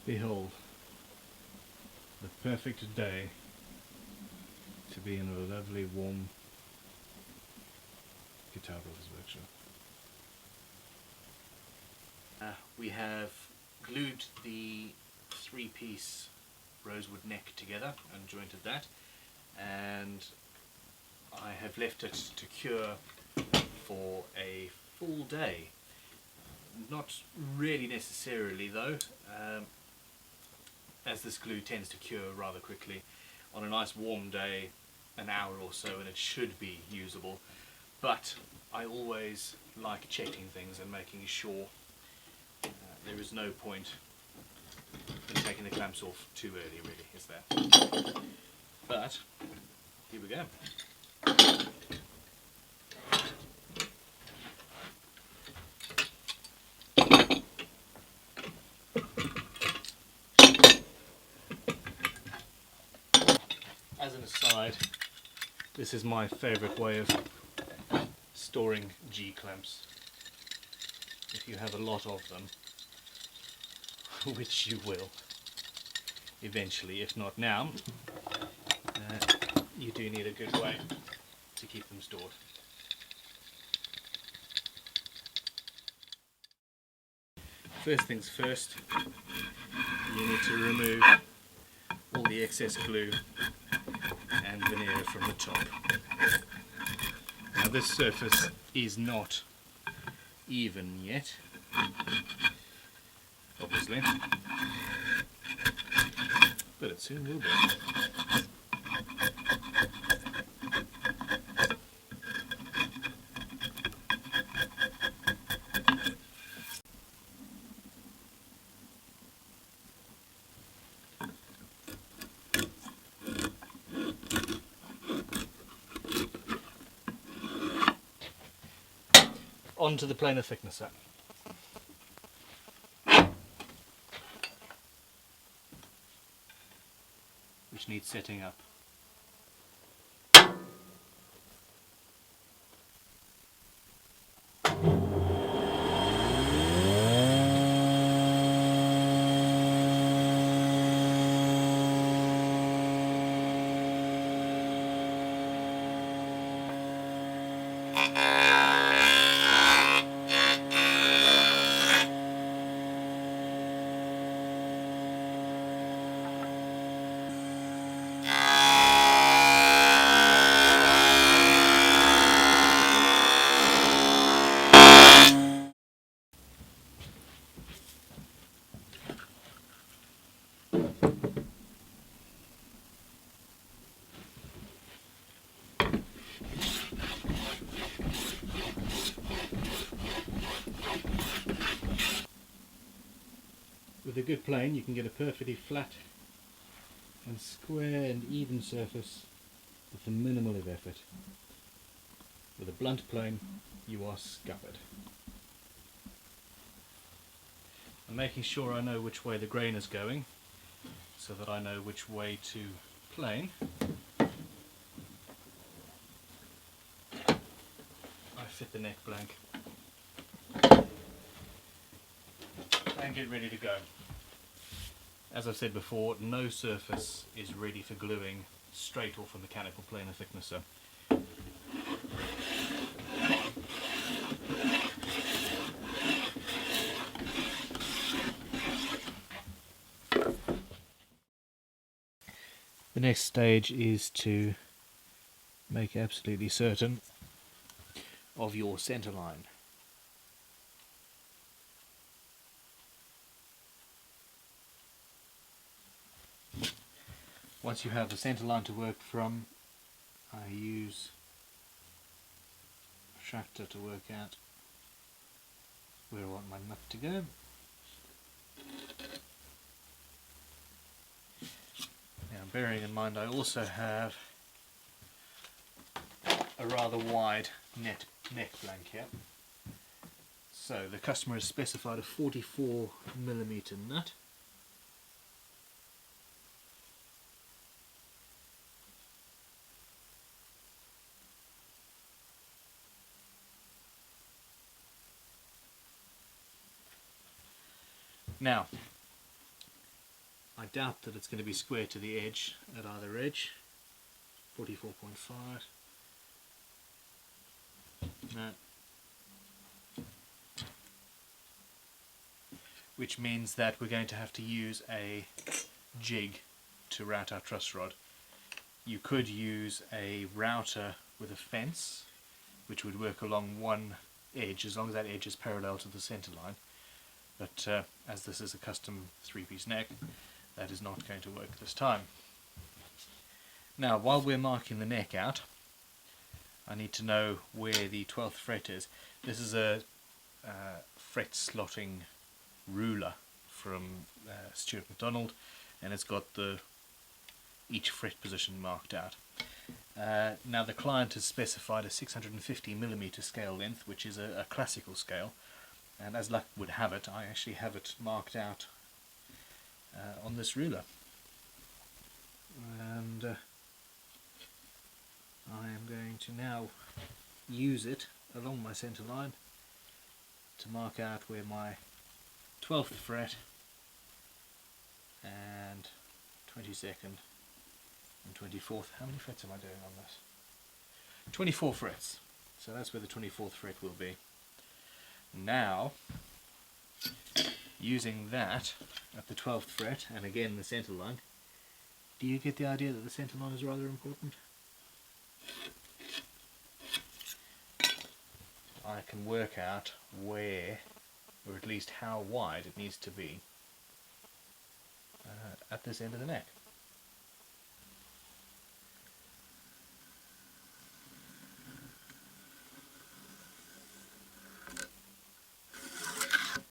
Behold, the perfect day to be in a lovely warm guitar builder's workshop. We have glued the three-piece rosewood neck together and jointed that, and I have left it to cure for a full day. Not really necessarily though, as this glue tends to cure rather quickly. On a nice warm day, an hour or so, and it should be usable. But I always like checking things and making sure there is no point in taking the clamps off too early, really, is there? But here we go. As an aside, this is my favourite way of storing G-clamps. If you have a lot of them, which you will eventually, if not now, you do need a good way to keep them stored. First things first, you need to remove all the excess glue and veneer from the top. Now this surface is not even yet, obviously, but it soon will be. Onto the planer thicknesser. Which needs setting up. With a good plane you can get a perfectly flat and square and even surface with a minimal of effort. With a blunt plane you are scuppered. I'm making sure I know which way the grain is going so that I know which way to plane. I fit the neck blank and get ready to go. As I've said before, no surface is ready for gluing straight off a mechanical planer thicknesser. The next stage is to make absolutely certain of your centre line. Once you have the centre line to work from, I use a protractor to work out where I want my nut to go. Now, bearing in mind I also have a rather wide neck blank here. So the customer has specified a 44mm nut. Now, I doubt that it's going to be square to the edge at either edge. 44.5. No. Which means that we're going to have to use a jig to route our truss rod. You could use a router with a fence, which would work along one edge as long as that edge is parallel to the centre line, but as this is a custom 3-piece neck, that is not going to work this time. Now, while we're marking the neck out, I need to know where the 12th fret is. This is a fret slotting ruler from Stuart McDonald, and it's got each fret position marked out. Now the client has specified a 650mm scale length, which is a classical scale, and as luck would have it, I actually have it marked out on this ruler, and I am going to now use it along my centre line to mark out where my 12th fret and 22nd and 24th, how many frets am I doing on this? 24 frets, so that's where the 24th fret will be. Now, using that at the 12th fret, and again the centre line, do you get the idea that the centre line is rather important? I can work out where, or at least how wide it needs to be at this end of the neck.